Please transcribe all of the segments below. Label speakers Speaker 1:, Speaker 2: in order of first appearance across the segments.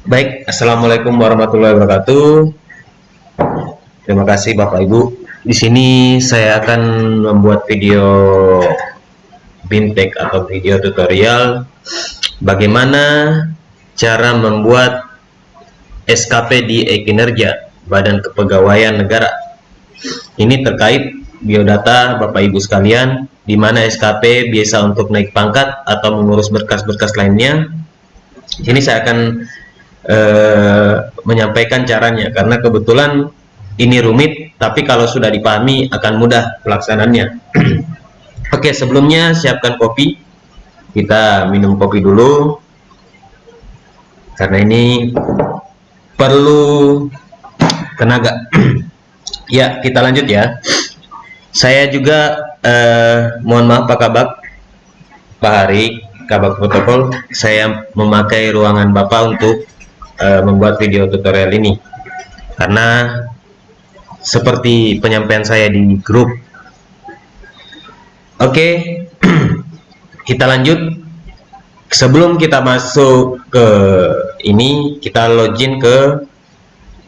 Speaker 1: Baik, Assalamualaikum warahmatullahi wabarakatuh. Terima kasih Bapak Ibu. Di sini saya akan membuat video BIMTEK atau video tutorial bagaimana cara membuat SKP di e-Kinerja Badan Kepegawaian Negara. Ini terkait biodata Bapak Ibu sekalian, di mana SKP biasa untuk naik pangkat atau mengurus berkas-berkas lainnya. Ini saya akan menyampaikan caranya karena kebetulan ini rumit, tapi kalau sudah dipahami akan mudah pelaksanaannya. Oke, sebelumnya siapkan kopi. Kita minum kopi dulu karena ini perlu tenaga. Ya, kita lanjut ya. Saya juga mohon maaf Pak Kabak, Pak Hari, Kabak Protokol, saya memakai ruangan Bapak untuk membuat video tutorial ini karena seperti penyampaian saya di grup. Oke, kita lanjut. Sebelum kita masuk ke ini, kita login ke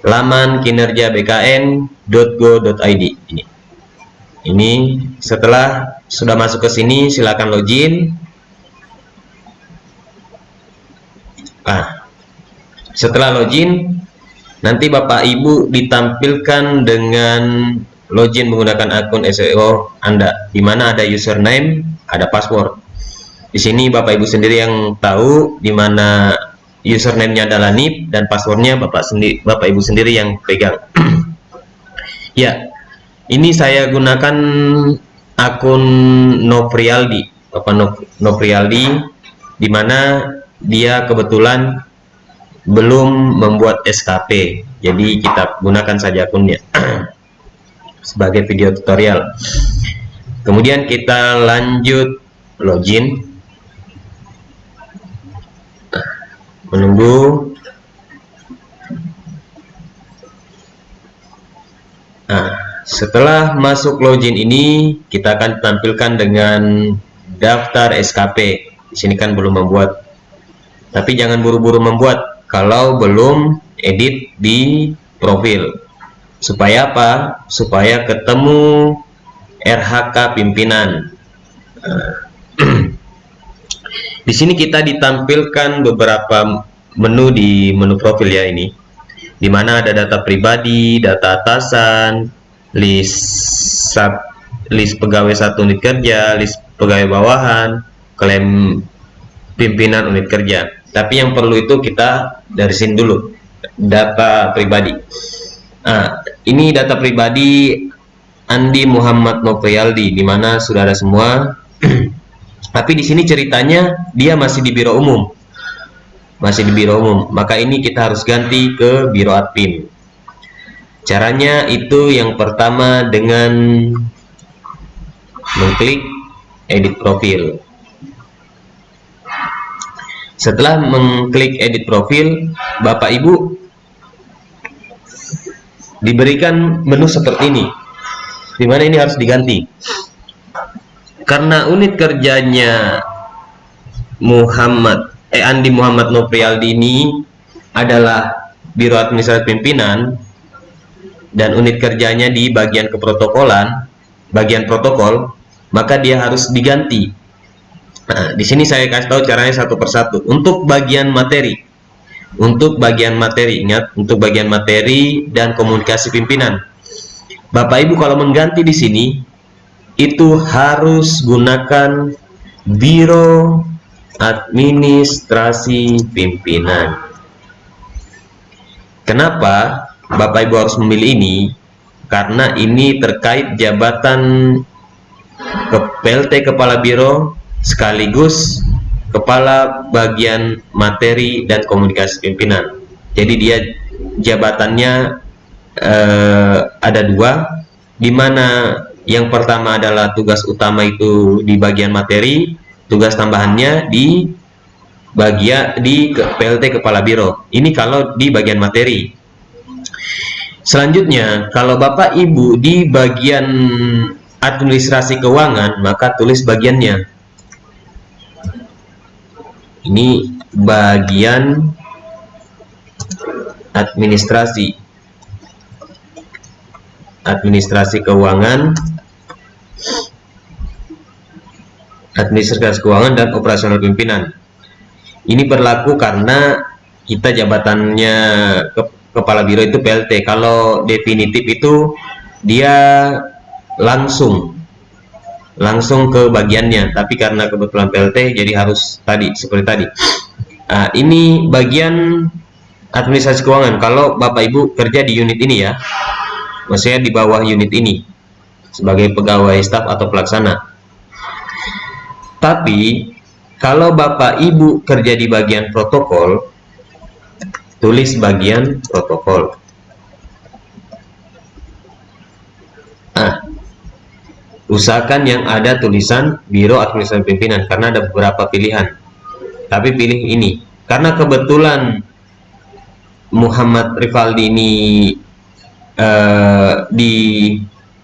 Speaker 1: laman kinerjabkn.go.id ini. Setelah sudah masuk ke sini, silakan login. Setelah login, nanti Bapak Ibu ditampilkan dengan login menggunakan akun SEO Anda, di mana ada username, ada password. Di sini Bapak Ibu sendiri yang tahu di mana username-nya adalah NIP dan passwordnya Bapak Ibu sendiri yang pegang. Ya, ini saya gunakan akun Noprialdi, Bapak Noprialdi, di mana dia kebetulan belum membuat SKP, jadi kita gunakan saja akunnya sebagai video tutorial. Kemudian kita lanjut login, menunggu. Setelah masuk login ini, kita akan tampilkan dengan daftar SKP. Di sini kan belum membuat, tapi jangan buru-buru membuat kalau belum edit di profil. Supaya apa? Supaya ketemu RHK pimpinan. Di sini kita ditampilkan beberapa menu di menu profil ya ini, di mana ada data pribadi, data atasan, list pegawai satu unit kerja, list pegawai bawahan, klaim pimpinan unit kerja. Tapi yang perlu itu kita dari sini dulu, data pribadi. Ini data pribadi Andi Muhammad Noprialdi, di mana sudah ada semua. Tapi di sini ceritanya dia masih di biro umum, maka ini kita harus ganti ke biro admin. Caranya itu yang pertama dengan mengklik edit profil. Setelah mengklik edit profil, Bapak Ibu diberikan menu seperti ini, di mana ini harus diganti karena unit kerjanya Andi Muhammad Noprialdi ini adalah biro administrasi pimpinan dan unit kerjanya di bagian keprotokolan, bagian protokol, maka dia harus diganti. Di sini saya kasih tahu caranya satu persatu. Untuk bagian materi, ingat, untuk bagian materi dan komunikasi pimpinan, Bapak Ibu kalau mengganti di sini itu harus gunakan biro administrasi pimpinan. Kenapa Bapak Ibu harus memilih ini? Karena ini terkait jabatan PLT Kepala Biro sekaligus Kepala Bagian Materi dan Komunikasi Pimpinan. Jadi dia jabatannya ada dua, di mana yang pertama adalah tugas utama itu di bagian materi, tugas tambahannya di PLT Kepala Biro. Ini kalau di bagian materi. Selanjutnya, kalau Bapak Ibu di bagian administrasi keuangan, maka tulis bagiannya. Ini bagian administrasi keuangan, dan operasional pimpinan. Ini berlaku karena kita jabatannya kepala biro itu PLT. Kalau definitif itu dia langsung ke bagiannya, tapi karena kebetulan PLT jadi harus seperti tadi. Ini bagian administrasi keuangan. Kalau Bapak Ibu kerja di unit ini ya, maksudnya di bawah unit ini sebagai pegawai staf atau pelaksana. Tapi kalau Bapak Ibu kerja di bagian protokol, tulis bagian protokol. Usahakan yang ada tulisan Biro Administrasi Pimpinan karena ada beberapa pilihan. Tapi pilih ini. Karena kebetulan Muhammad Rifaldi ini di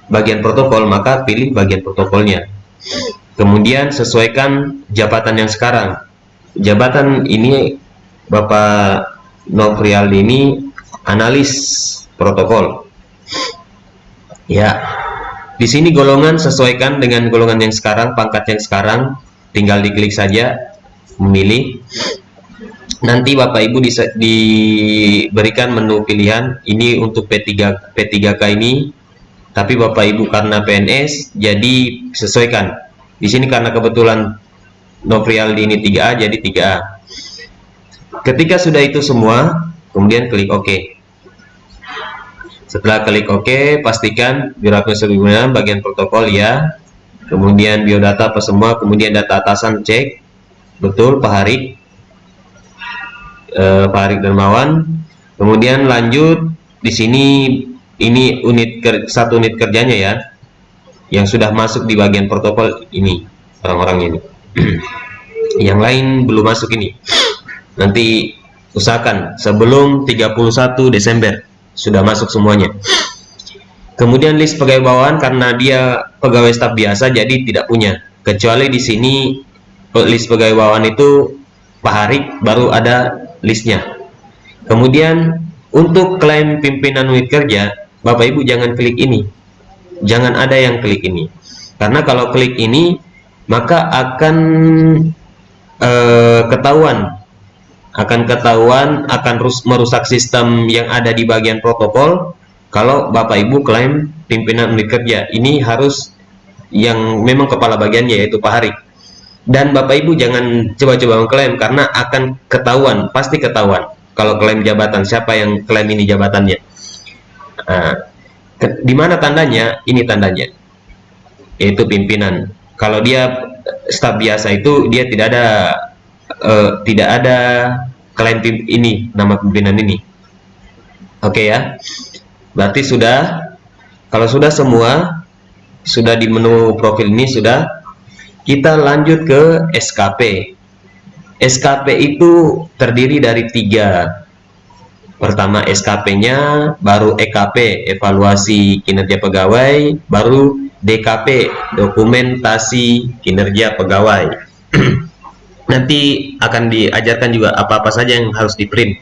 Speaker 1: bagian protokol, maka pilih bagian protokolnya. Kemudian sesuaikan jabatan yang sekarang. Jabatan ini Bapak Nofrialdi ini analis protokol. Ya. Di sini golongan sesuaikan dengan golongan yang sekarang, pangkat yang sekarang, tinggal diklik saja memilih. Nanti Bapak Ibu diberikan menu pilihan. Ini untuk P3K ini, tapi Bapak Ibu karena PNS jadi sesuaikan. Di sini karena kebetulan Nofrialdi ini 3A jadi 3A. Ketika sudah itu semua, kemudian klik OK. Setelah klik OK, pastikan Biro Administrasi Pimpinan bagian protokol ya. Kemudian biodata apa semua, kemudian data atasan cek betul Pak Harik Dermawan. Kemudian lanjut di sini ini satu unit kerjanya ya, yang sudah masuk di bagian protokol ini, orang-orang ini. Yang lain belum masuk ini. Nanti usahakan sebelum 31 Desember sudah masuk semuanya. Kemudian list pegawai bawahan, karena dia pegawai staf biasa jadi tidak punya. Kecuali di sini list pegawai bawahan itu Pak Harik baru ada listnya. Kemudian untuk klaim pimpinan unit kerja, Bapak Ibu jangan klik ini. Jangan ada yang klik ini. Karena kalau klik ini maka akan ketahuan, akan merusak sistem yang ada di bagian protokol. Kalau Bapak Ibu klaim pimpinan unit kerja, ini harus yang memang kepala bagiannya yaitu Pak Harik. Dan Bapak Ibu jangan coba-coba mengklaim karena akan ketahuan, pasti ketahuan. Kalau klaim jabatan, siapa yang klaim ini jabatannya. Di mana tandanya? Ini tandanya, yaitu pimpinan. Kalau dia staf biasa itu dia tidak ada klaim ini, nama pimpinan ini. Oke ya. Berarti sudah, kalau sudah semua, sudah di menu profil ini sudah, kita lanjut ke SKP. SKP itu terdiri dari 3. Pertama SKP-nya, baru EKP, evaluasi kinerja pegawai, baru DKP, dokumentasi kinerja pegawai. Nanti akan diajarkan juga apa-apa saja yang harus di print.